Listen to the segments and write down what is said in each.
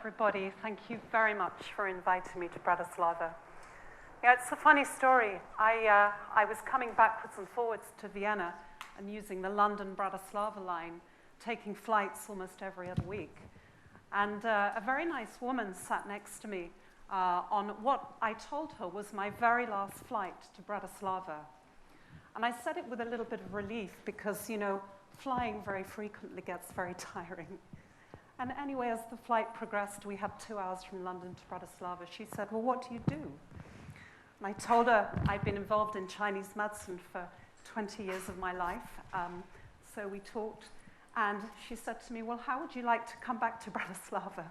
everybody. Thank you very much for inviting me to Bratislava. Yeah, it's a funny story. I was coming backwards and forwards to Vienna and using the London-Bratislava line, taking flights almost every other week. And a very nice woman sat next to me on what I told her was my very last flight to Bratislava. And I said it with a little bit of relief because, you know, flying very frequently gets very tiring. And anyway, as the flight progressed, we had 2 hours from London to Bratislava. She said, well, what do you do? And I told her I'd been involved in Chinese medicine for 20 years of my life. So we talked, and she said to me, well, how would you like to come back to Bratislava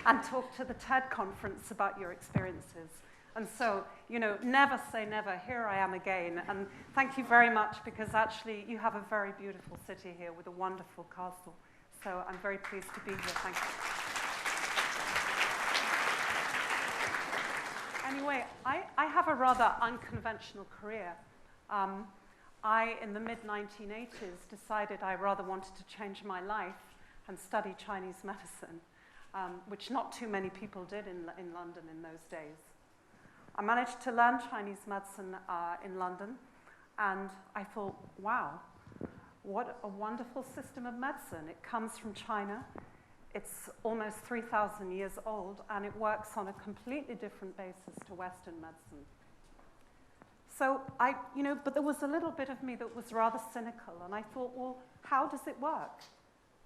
and talk to the TED conference about your experiences? And so, you know, never say never. Here I am again. And thank you very much, because actually you have a very beautiful city here with a wonderful castle. So I'm very pleased to be here. Thank you. Anyway, I have a rather unconventional career. In the mid-1980s, decided I rather wanted to change my life and study Chinese medicine, which not too many people did in London in those days. I managed to learn Chinese medicine in London, and I thought, wow, what a wonderful system of medicine. It comes from China. It's almost 3,000 years old, and it works on a completely different basis to Western medicine. So but there was a little bit of me that was rather cynical, and I thought, well, how does it work?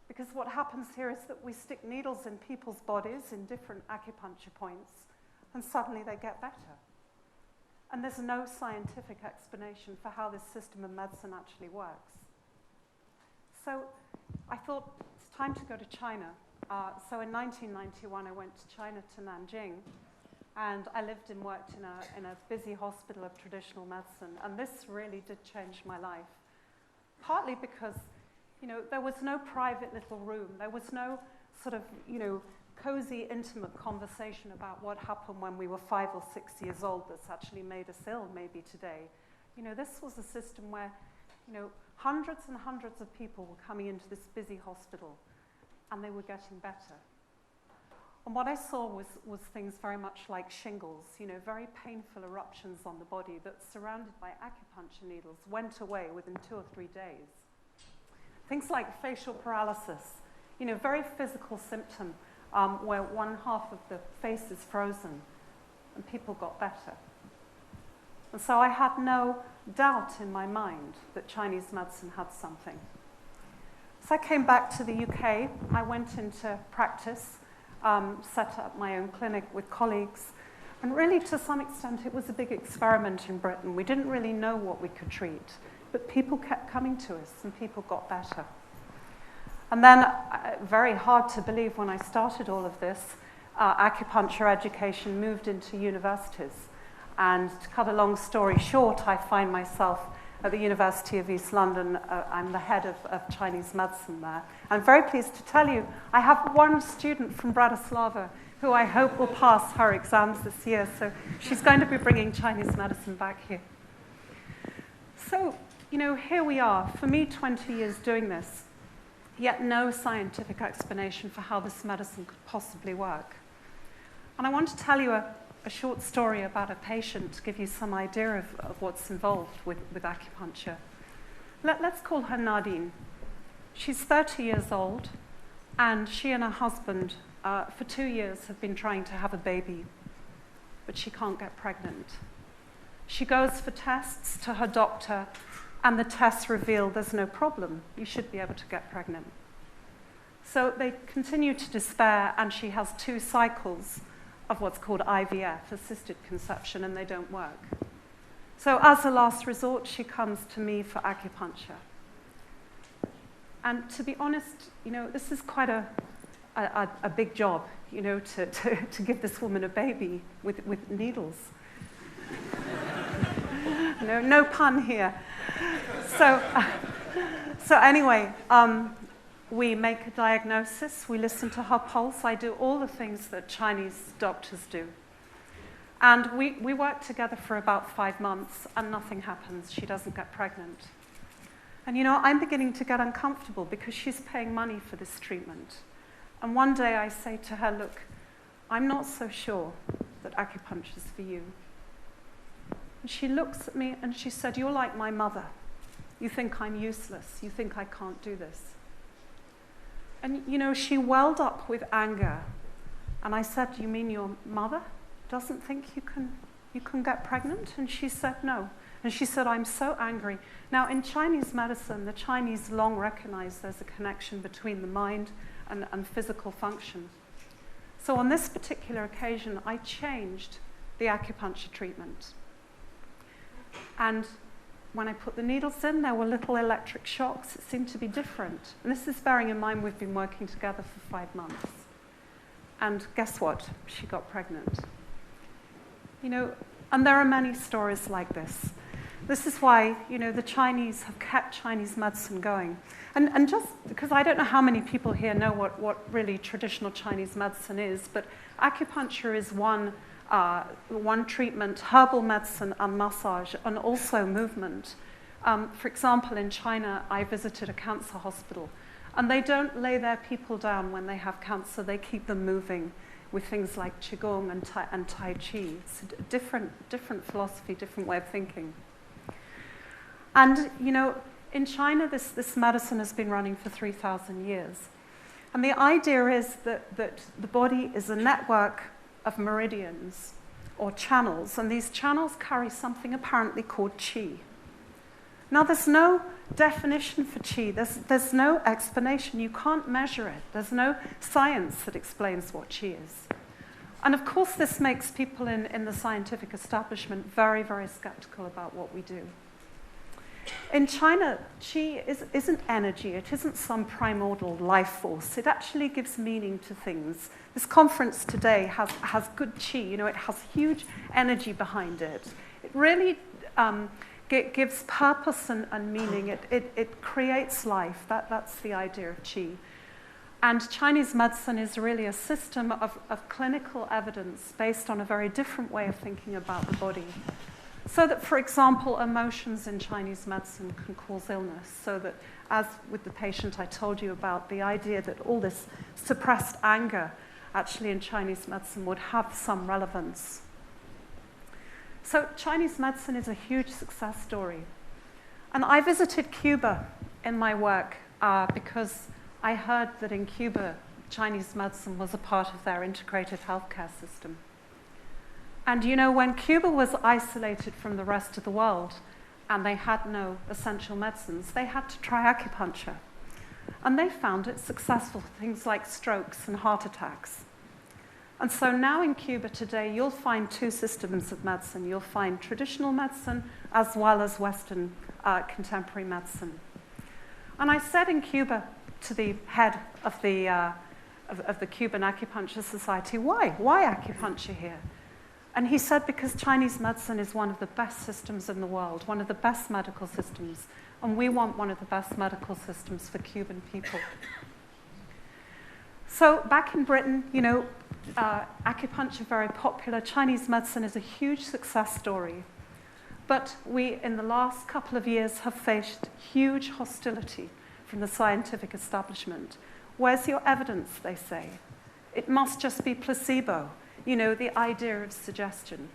Because what happens here is that we stick needles in people's bodies in different acupuncture points, and suddenly they get better. And there's no scientific explanation for how this system of medicine actually works. So I thought, it's time to go to China. So in 1991, I went to China, to Nanjing, and I lived and worked in a busy hospital of traditional medicine. And this really did change my life, partly because, there was no private little room. There was no sort of, cozy, intimate conversation about what happened when we were 5 or 6 years old that's actually made us ill maybe today. This was a system where, hundreds and hundreds of people were coming into this busy hospital, and they were getting better. And what I saw was things very much like shingles, very painful eruptions on the body that, surrounded by acupuncture needles, went away within 2 or 3 days. Things like facial paralysis, very physical symptom where one half of the face is frozen, and people got better. And so I had no doubt in my mind that Chinese medicine had something. So I came back to the UK. I went into practice, set up my own clinic with colleagues, and really, to some extent, it was a big experiment in Britain. We didn't really know what we could treat, but people kept coming to us, and people got better. And then, very hard to believe when I started all of this, acupuncture education moved into universities. And to cut a long story short, I find myself at the University of East London. I'm the head of Chinese medicine there. I'm very pleased to tell you, I have one student from Bratislava who I hope will pass her exams this year. So she's going to be bringing Chinese medicine back here. So, here we are. For me, 20 years doing this, yet no scientific explanation for how this medicine could possibly work. And I want to tell you a short story about a patient to give you some idea of what's involved with acupuncture. Let's call her Nadine. She's 30 years old, and she and her husband for 2 years have been trying to have a baby, but she can't get pregnant. She goes for tests to her doctor, and the tests reveal there's no problem. You should be able to get pregnant. So they continue to despair, and she has 2 cycles of what's called IVF, assisted conception, and they don't work. So as a last resort, she comes to me for acupuncture. And to be honest, this is quite a big job, to give this woman a baby with needles. No pun here. So anyway, we make a diagnosis, we listen to her pulse. I do all the things that Chinese doctors do. And we work together for about 5 months, and nothing happens. She doesn't get pregnant. And I'm beginning to get uncomfortable because she's paying money for this treatment. And one day I say to her, look, I'm not so sure that acupuncture is for you. And she looks at me and she said, you're like my mother. You think I'm useless. You think I can't do this. And, you know, she welled up with anger. And I said, you mean your mother doesn't think you can get pregnant? And she said, no. And she said, I'm so angry. Now, in Chinese medicine, the Chinese long recognize there's a connection between the mind and physical function. So on this particular occasion, I changed the acupuncture treatment. And when I put the needles in, there were little electric shocks. It seemed to be different. And this is bearing in mind we've been working together for 5 months. And guess what? She got pregnant. You know, and there are many stories like this. This is why, you know, the Chinese have kept Chinese medicine going. And just because I don't know how many people here know what really traditional Chinese medicine is, but acupuncture is one treatment, herbal medicine and massage, and also movement. For example, in China, I visited a cancer hospital, and they don't lay their people down when they have cancer. They keep them moving with things like Qigong and Tai Chi. It's a different philosophy, different way of thinking. And, you know, in China, this medicine has been running for 3,000 years. And the idea is that the body is a network of meridians or channels, and these channels carry something apparently called qi. Now, there's no definition for qi. There's no explanation. You can't measure it. There's no science that explains what qi is. And of course, this makes people in the scientific establishment very, very skeptical about what we do. In China, qi isn't energy. It isn't some primordial life force. It actually gives meaning to things. This conference today has good qi. You know, it has huge energy behind it. It really gives purpose and meaning. It creates life. That's the idea of qi. And Chinese medicine is really a system of clinical evidence based on a very different way of thinking about the body. So that, for example, emotions in Chinese medicine can cause illness. So that, as with the patient I told you about, the idea that all this suppressed anger actually in Chinese medicine would have some relevance. So Chinese medicine is a huge success story. And I visited Cuba in my work because I heard that in Cuba, Chinese medicine was a part of their integrated healthcare system. And you know, when Cuba was isolated from the rest of the world and they had no essential medicines, they had to try acupuncture. And they found it successful for things like strokes and heart attacks. And so now in Cuba today, you'll find 2 systems of medicine. You'll find traditional medicine as well as Western contemporary medicine. And I said in Cuba to the head of the Cuban Acupuncture Society, why acupuncture here? And he said, because Chinese medicine is one of the best systems in the world, one of the best medical systems, and we want one of the best medical systems for Cuban people. So back in Britain, you know, acupuncture very popular. Chinese medicine is a huge success story. But we, in the last couple of years, have faced huge hostility from the scientific establishment. Where's your evidence, they say? It must just be placebo. You know, the idea of suggestion.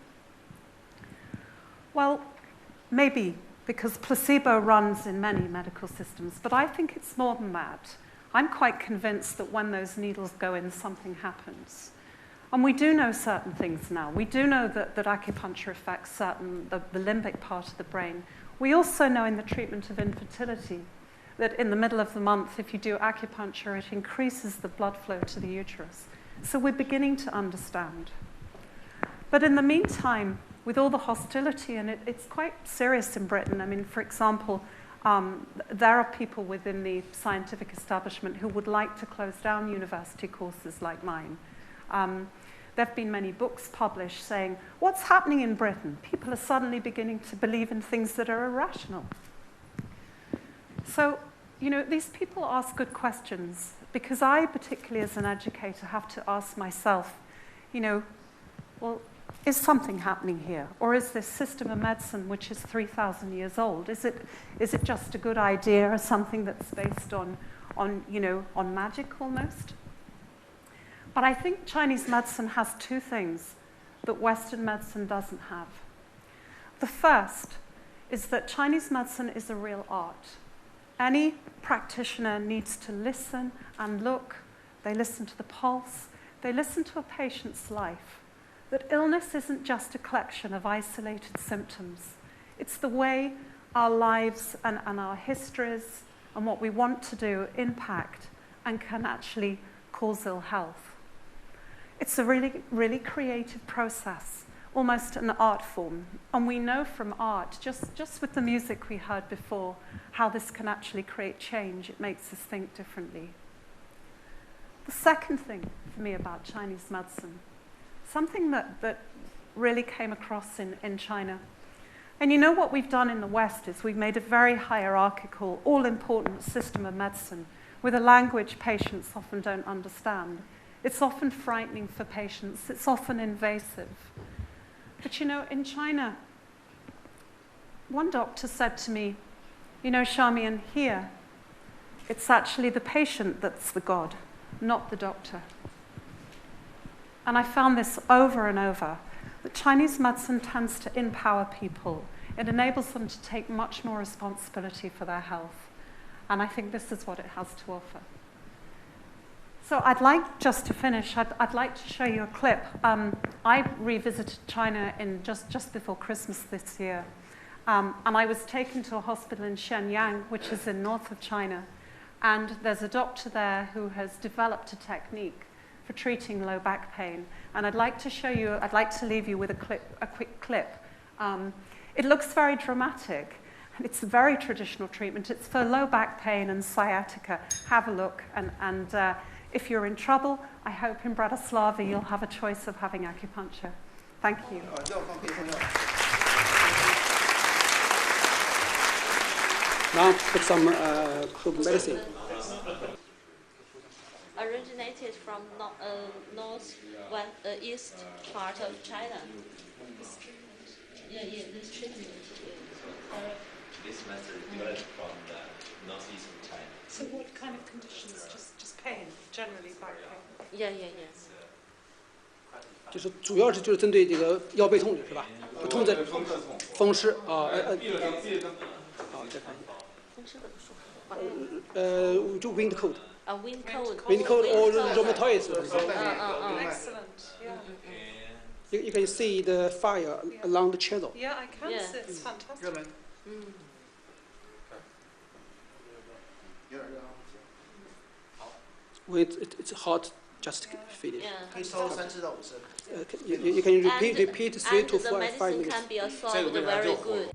Well, maybe, because placebo runs in many medical systems, but I think it's more than that. I'm quite convinced that when those needles go in, something happens. And we do know certain things now. We do know that acupuncture affects the limbic part of the brain. We also know in the treatment of infertility that in the middle of the month, if you do acupuncture, it increases the blood flow to the uterus. So we're beginning to understand. But in the meantime, with all the hostility, and it's quite serious in Britain. I mean, for example, there are people within the scientific establishment who would like to close down university courses like mine. There have been many books published saying, what's happening in Britain? People are suddenly beginning to believe in things that are irrational. So, you know, these people ask good questions. Because I, particularly as an educator, have to ask myself, you know, well, is something happening here? Or is this system of medicine, which is 3,000 years old, is it just a good idea or something that's based on magic almost? But I think Chinese medicine has two things that Western medicine doesn't have. The first is that Chinese medicine is a real art. Any practitioner needs to listen and look. They listen to the pulse. They listen to a patient's life. That illness isn't just a collection of isolated symptoms. It's the way our lives and our histories and what we want to do impact and can actually cause ill health. It's a really, really creative process, almost an art form. And we know from art, just with the music we heard before, how this can actually create change. It makes us think differently. The second thing for me about Chinese medicine, something that really came across in China. And you know what we've done in the West is we've made a very hierarchical, all-important system of medicine with a language patients often don't understand. It's often frightening for patients. It's often invasive. But you know, in China, one doctor said to me, you know, Charmian, here, it's actually the patient that's the god, not the doctor. And I found this over and over, that Chinese medicine tends to empower people. It enables them to take much more responsibility for their health. And I think this is what it has to offer. So I'd like, just to finish, I'd like to show you a clip. I revisited China in just before Christmas this year. And I was taken to a hospital in Shenyang, which is in north of China. And there's a doctor there who has developed a technique for treating low back pain. And I'd like to show you, I'd like to leave you with a quick clip. It looks very dramatic. It's a very traditional treatment. It's for low back pain and sciatica. Have a look. And if you're in trouble, I hope in Bratislava you'll have a choice of having acupuncture. Thank you. Now put some herb medicine. Originated from east part of China. Yeah, this treatment. This method developed from the northeastern China. So what kind of conditions? Just pain, generally back pain? Yeah. 就是主要是针对这个腰背痛的是吧？不痛的风湿啊再看一下。风湿怎么说？就 wind cold. Wind cold. Wind cold or rheumatoid. Excellent. Yeah. You can see the fire along the channel. Yeah, I can see. It's fantastic. When it's hot, just feel it. Yeah. You can repeat 3 to 5 minutes. And the medicine can be absorbed very good.